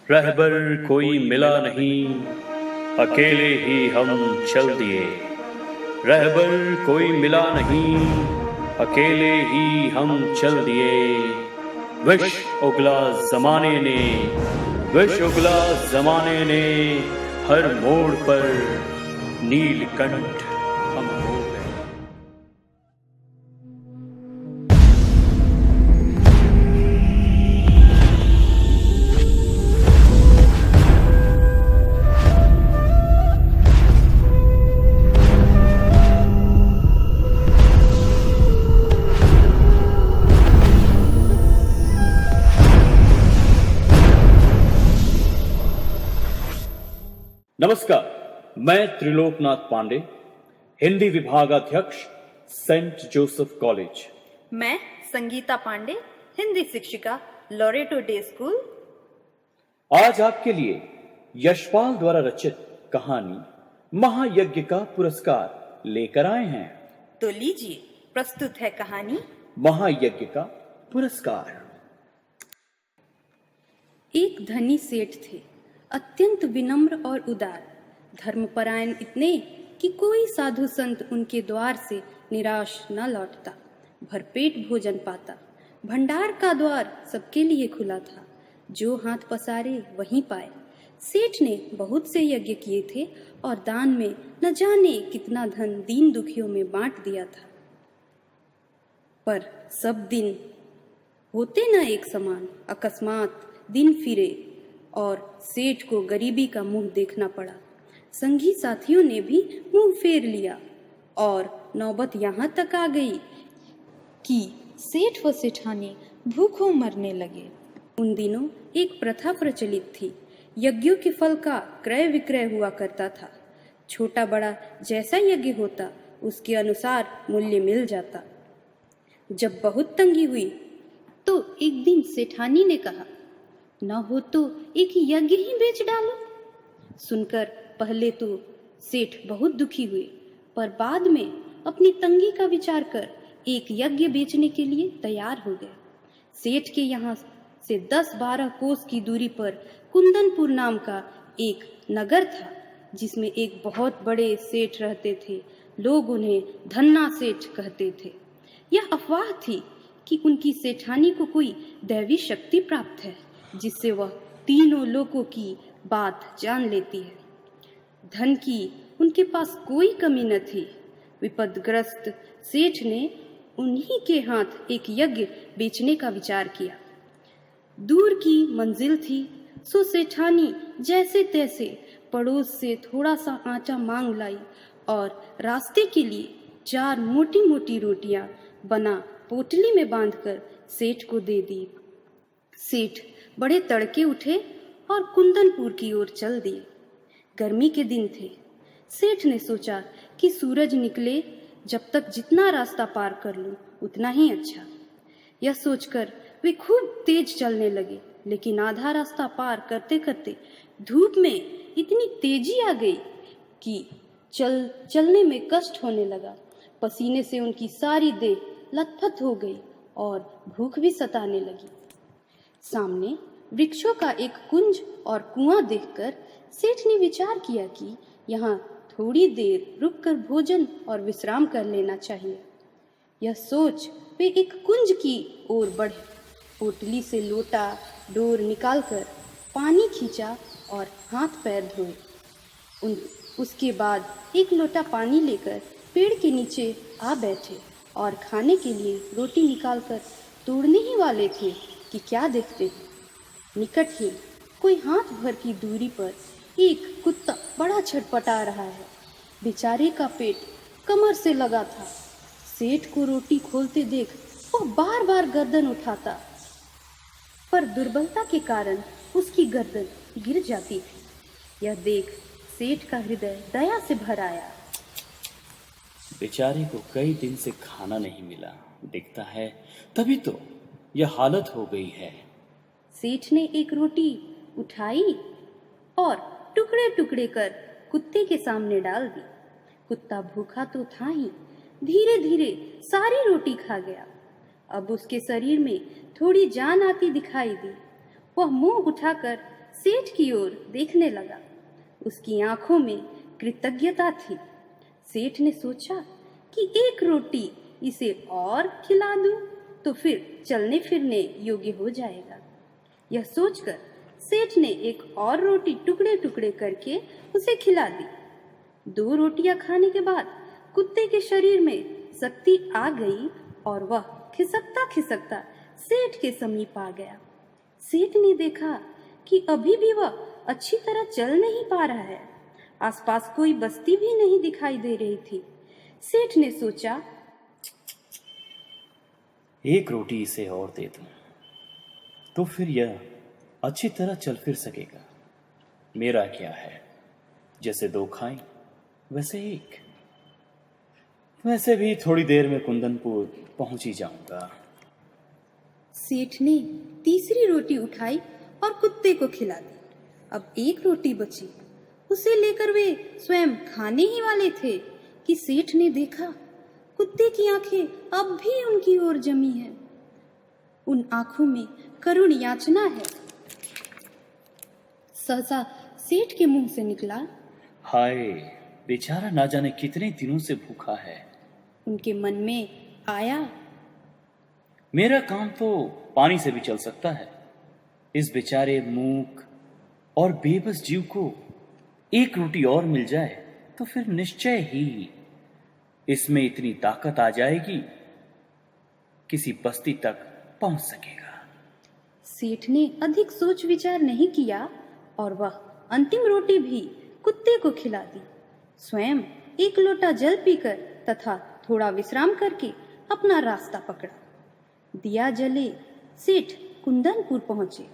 रहबर कोई मिला नहीं, अकेले ही हम चल दिए। रहबर कोई मिला नहीं, अकेले ही हम चल दिए। विष उगला जमाने ने, विष उगला जमाने ने, हर मोड़ पर नीलकंठ हम हो गए। नमस्कार, मैं त्रिलोकनाथ पांडे, हिंदी विभागाध्यक्ष, सेंट जोसेफ कॉलेज। मैं संगीता पांडे, हिंदी शिक्षिका, लोरेटो डे स्कूल। आज आपके लिए यशपाल द्वारा रचित कहानी महायज्ञ का पुरस्कार लेकर आए हैं। तो लीजिए, प्रस्तुत है कहानी महायज्ञ का पुरस्कार। एक धनी सेठ थे, अत्यंत विनम्र और उदार, धर्मपरायण इतने कि कोई साधु संत उनके द्वार से निराश न लौटता, भरपेट भोजन पाता। भंडार का द्वार सबके लिए खुला था, जो हाथ पसारे वहीं पाए। सेठ ने बहुत से यज्ञ किए थे और दान में न जाने कितना धन दीन दुखियों में बांट दिया था, पर सब दिन होते न एक समान। अकस्मात दिन फिरे और सेठ को गरीबी का मुंह देखना पड़ा। संगी साथियों ने भी मुंह फेर लिया और नौबत यहाँ तक आ गई कि सेठ व सेठानी भूखों मरने लगे। उन दिनों एक प्रथा प्रचलित थी, यज्ञों के फल का क्रय विक्रय हुआ करता था। छोटा बड़ा जैसा यज्ञ होता, उसके अनुसार मूल्य मिल जाता। जब बहुत तंगी हुई तो एक दिन सेठानी ने कहा, न हो तो एक यज्ञ ही बेच डालो। सुनकर पहले तो सेठ बहुत दुखी हुए, पर बाद में अपनी तंगी का विचार कर एक यज्ञ बेचने के लिए तैयार हो गए। सेठ के यहाँ से 10-12 कोस की दूरी पर कुंदनपुर नाम का एक नगर था, जिसमें एक बहुत बड़े सेठ रहते थे। लोग उन्हें धन्ना सेठ कहते थे। यह अफवाह थी कि उनकी सेठानी को कोई दैवी शक्ति प्राप्त है, जिससे वह तीनों लोगों की बात जान लेती है। धन की उनके पास कोई कमी न थी। विपदग्रस्त सेठ ने उन्हीं के हाथ एक यज्ञ बेचने का विचार किया। दूर की मंजिल थी, सो सेठानी जैसे तैसे पड़ोस से थोड़ा सा आटा मांग लाई और रास्ते के लिए 4 मोटी मोटी रोटियां बना पोटली में बांधकर सेठ को दे दी। सेठ बड़े तड़के उठे और कुंदनपुर की ओर चल दिए। गर्मी के दिन थे। सेठ ने सोचा कि सूरज निकले जब तक जितना रास्ता पार कर लूं उतना ही अच्छा। यह सोचकर वे खूब तेज चलने लगे, लेकिन आधा रास्ता पार करते करते धूप में इतनी तेजी आ गई कि चलने में कष्ट होने लगा। पसीने से उनकी सारी देह लथपथ हो गई और भूख भी सताने लगी। सामने वृक्षों का एक कुंज और कुआं देखकर सेठ ने विचार किया कि यहाँ थोड़ी देर रुककर भोजन और विश्राम कर लेना चाहिए। यह सोच वे एक कुंज की ओर बढ़े। पोटली से लोटा डोर निकालकर पानी खींचा और हाथ पैर धोए। उसके बाद एक लोटा पानी लेकर पेड़ के नीचे आ बैठे और खाने के लिए रोटी निकालकर तोड़ने ही वाले थे कि क्या देखते हैं, निकट ही कोई हाथ भर की दूरी पर एक कुत्ता बड़ा छटपटा रहा है। बेचारे का पेट कमर से लगा था। सेठ को रोटी खोलते देख वो बार बार गर्दन उठाता, पर दुर्बलता के कारण उसकी गर्दन गिर जाती थी। यह देख सेठ का हृदय दया से भर आया। बेचारे को कई दिन से खाना नहीं मिला, दिखता है तभी तो यह हालत हो गई है। सेठ ने एक रोटी उठाई और टुकड़े टुकड़े कर कुत्ते के सामने डाल दी। कुत्ता भूखा तो था ही, धीरे धीरे सारी रोटी खा गया। अब उसके शरीर में थोड़ी जान आती दिखाई दी। वह मुंह उठाकर सेठ की ओर देखने लगा। उसकी आंखों में कृतज्ञता थी। सेठ ने सोचा कि एक रोटी इसे और खिला दूं तो फिर चलने फिरने योग्य हो जाएगा। यह सोचकर सेठ ने एक और रोटी टुकड़े टुकड़े करके उसे खिला दी। 2 रोटियां खाने के बाद कुत्ते के शरीर में शक्ति आ गई और वह खिसकता खिसकता सेठ के समीप आ गया। सेठ ने देखा कि अभी भी वह अच्छी तरह चल नहीं पा रहा है। आसपास कोई बस्ती भी नहीं दिखाई दे रही थी। सेठ ने सोचा, एक रोटी इसे और दे दूं तो फिर यह अच्छी तरह चल फिर सकेगा। मेरा क्या है, जैसे 2 खाएं वैसे एक। वैसे भी थोड़ी देर में कुंदनपुर पहुंच ही जाऊंगा। सेठ ने तीसरी रोटी उठाई और कुत्ते को खिला दी। अब एक रोटी बची। उसे लेकर वे स्वयं खाने ही वाले थे कि सेठ ने देखा कुत्ते की आंखें अब भी उनकी ओर जमी हैं। उन आंखों में करुण याचना है। सहसा सेठ के मुंह से निकला, हाय, बेचारा ना जाने कितने दिनों से भूखा है। उनके मन में आया, मेरा काम तो पानी से भी चल सकता है। इस बेचारे मूक और बेबस जीव को एक रोटी और मिल जाए तो फिर निश्चय ही इसमें इतनी ताकत आ जाएगी, किसी बस्ती तक पहुंच सकेगा। सेठ ने अधिक सोच विचार नहीं किया और वह अंतिम रोटी भी कुत्ते को खिला दी। स्वयं एक लोटा जल पीकर तथा थोड़ा विश्राम करके अपना रास्ता पकड़ा। दिया जले सेठ कुंदनपुर पहुंचे।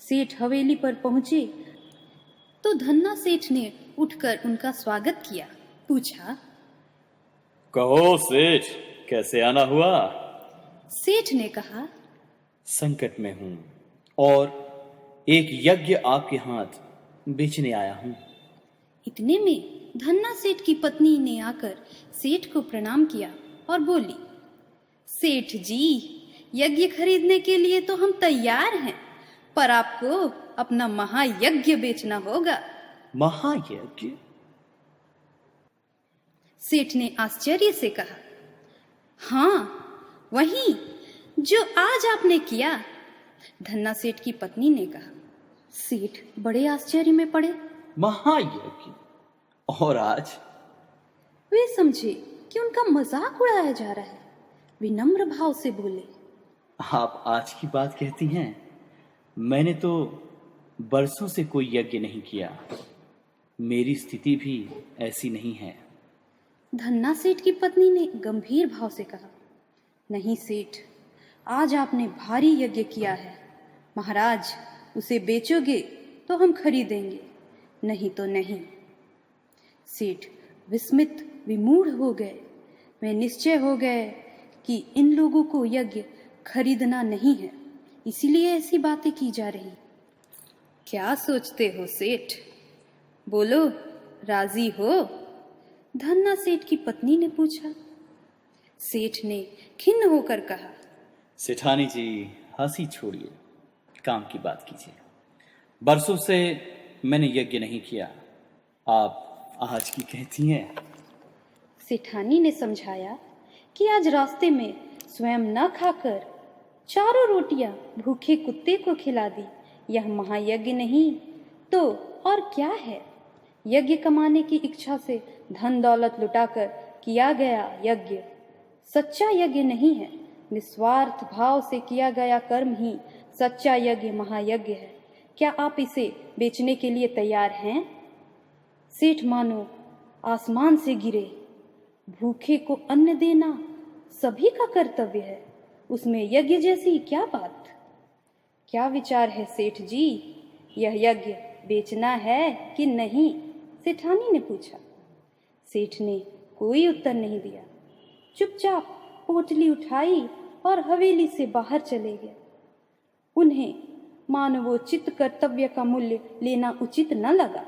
सेठ हवेली पर पहुंचे तो धन्ना सेठ ने उठकर उनका स्वागत किया। पूछा, कहो सेठ, कैसे आना हुआ? सेठ ने कहा, संकट में हूं और एक यज्ञ आपके हाथ बेचने आया हूं। इतने में धन्ना सेठ की पत्नी ने आकर सेठ को प्रणाम किया और बोली, सेठ जी, यज्ञ खरीदने के लिए तो हम तैयार हैं, पर आपको अपना महायज्ञ बेचना होगा। महायज्ञ? सेठ ने आश्चर्य से कहा, हाँ, वही जो आज आपने किया। धन्ना सेठ की पत्नी ने कहा। सेठ बड़े आश्चर्य में पड़े। महायज्ञ? और आज? वे समझे कि उनका मजाक उड़ाया जा रहा है। विनम्र भाव से बोले, आप आज की बात कहती हैं? मैंने तो बरसों से कोई यज्ञ नहीं किया। मेरी स्थिति भी ऐसी नहीं है। धन्ना सेठ की पत्नी ने गंभीर भाव से कहा, नहीं सेठ, आज आपने भारी यज्ञ किया है। महाराज, उसे बेचोगे तो हम खरीदेंगे, नहीं तो नहीं। सेठ विस्मित विमूढ़ हो गए। वे निश्चय हो गए कि इन लोगों को यज्ञ खरीदना नहीं है, इसीलिए ऐसी बातें की जा रही। क्या सोचते हो सेठ? बोलो, राजी हो? धन्ना सेठ की पत्नी ने पूछा। सेठ ने खिन्न होकर कहा, सेठानी जी, हंसी छोड़िए, काम की बात कीजिए। बरसों से मैंने यज्ञ नहीं किया, आप आज की कहती हैं। सेठानी ने समझाया कि आज रास्ते में स्वयं न खाकर 4 रोटियां भूखे कुत्ते को खिला दी, यह महायज्ञ नहीं तो और क्या है। यज्ञ कमाने की इच्छा से धन दौलत लुटाकर किया गया यज्ञ सच्चा यज्ञ नहीं है। निस्वार्थ भाव से किया गया कर्म ही सच्चा यज्ञ महायज्ञ है। क्या आप इसे बेचने के लिए तैयार हैं? सेठ मानो आसमान से गिरे। भूखे को अन्न देना सभी का कर्तव्य है, उसमें यज्ञ जैसी क्या बात? क्या विचार है सेठ जी, यह यज्ञ बेचना है कि नहीं? सेठानी ने पूछा। सेठ ने कोई उत्तर नहीं दिया। चुपचाप पोटली उठाई और हवेली से बाहर चले गए। उन्हें मानवोचित कर्तव्य का मूल्य लेना उचित न लगा।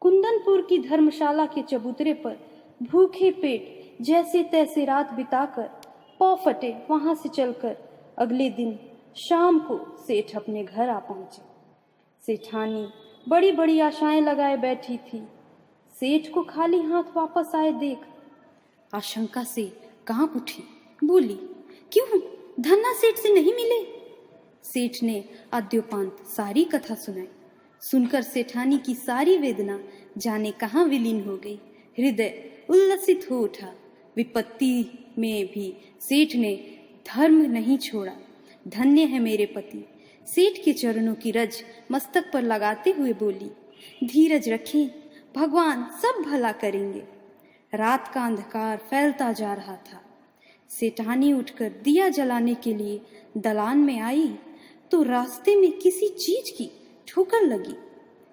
कुंदनपुर की धर्मशाला के चबूतरे पर भूखे पेट जैसे तैसे रात बिताकर पौ फटे वहां से चलकर अगले दिन शाम को सेठ अपने घर आ पहुंचे। सेठानी बड़ी बड़ी आशाएं लगाए बैठी थी। सेठ को खाली हाथ वापस आए देख आशंका से कांप उठी। बोली, क्यों, धन्ना सेठ से नहीं मिले? सेठ ने आद्योपांत सारी कथा सुनाई। सुनकर सेठानी की सारी वेदना जाने कहाँ विलीन हो गई। हृदय उल्लसित हो उठा। विपत्ति में भी सेठ ने धर्म नहीं छोड़ा। धन्य है मेरे पति। सेठ के चरणों की रज मस्तक पर लगाते हुए बोली, धीरज रखें, भगवान सब भला करेंगे। रात का अंधकार फैलता जा रहा था। सेठानी उठकर दिया जलाने के लिए दलान में आई तो रास्ते में किसी चीज की ठोकर लगी।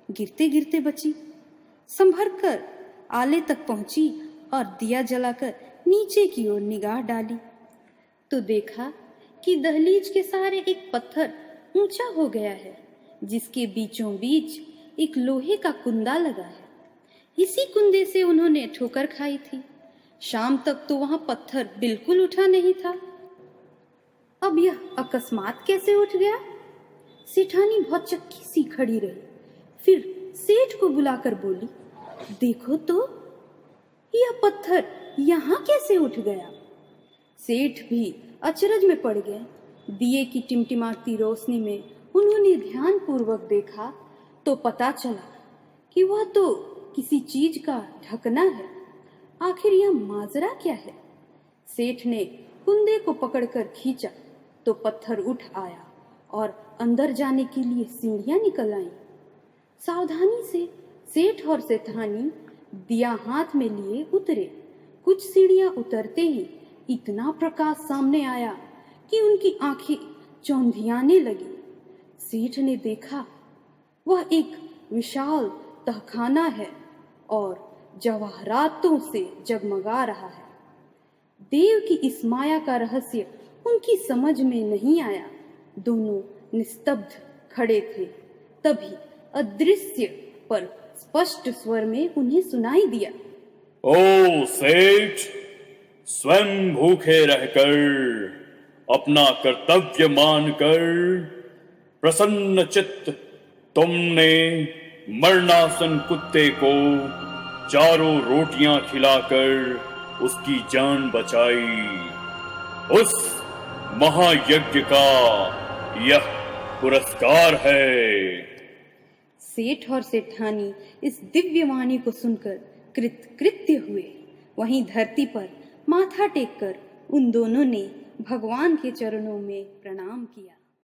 गिरते गिरते बची। संभर कर आले तक पहुंची और दिया जलाकर नीचे की ओर निगाह डाली तो देखा कि दहलीज के सहारे एक पत्थर ऊंचा हो गया है, जिसके बीचों बीच एक लोहे का कुंदा लगा है। इसी कुंदे से उन्होंने ठोकर खाई थी। शाम तक तो वहां पत्थर बिल्कुल उठा नहीं था। अब यह अकस्मात कैसे उठ गया? सेठानी बहुत चक्की सी खड़ी रही। फिर सेठ को बुलाकर बोली, देखो तो यह पत्थर यहाँ कैसे उठ गया? सेठ भी अचरज में पड़ गए। दिए की टिमटिमाती रोशनी में उन्होंने ध्यान पूर्वक देखा तो पता चला कि वह तो किसी चीज का ढकना है। आखिर यह माजरा क्या है? सेठ ने कुंदे को पकड़कर खींचा तो पत्थर उठ आया और अंदर जाने के लिए सीढ़ियां निकल आईं। सावधानी से सेठ और सेठानी दिया हाथ में लिए उतरे। कुछ सीढ़ियां उतरते ही इतना प्रकाश सामने आया कि उनकी आंखें चौंधियाने लगी। सेठ ने देखा वह एक विशाल तहखाना है और जवाहरातों से जगमगा रहा है। देव की इस माया का रहस्य उनकी समझ में नहीं आया। दोनों निस्तब्ध खड़े थे। तभी अदृश्य पर स्पष्ट स्वर में उन्हें सुनाई दिया, ओ सेठ, स्वयं भूखे रहकर अपना कर्तव्य मानकर प्रसन्न चित्त तुमने मरणासन कुत्ते को चारों रोटियां खिलाकर उसकी जान बचाई। उस महायज्ञ का यह पुरस्कार है। सेठ और सेठानी इस दिव्य वाणी को सुनकर कृतकृत्य हुए। वहीं धरती पर माथा टेककर उन दोनों ने भगवान के चरणों में प्रणाम किया।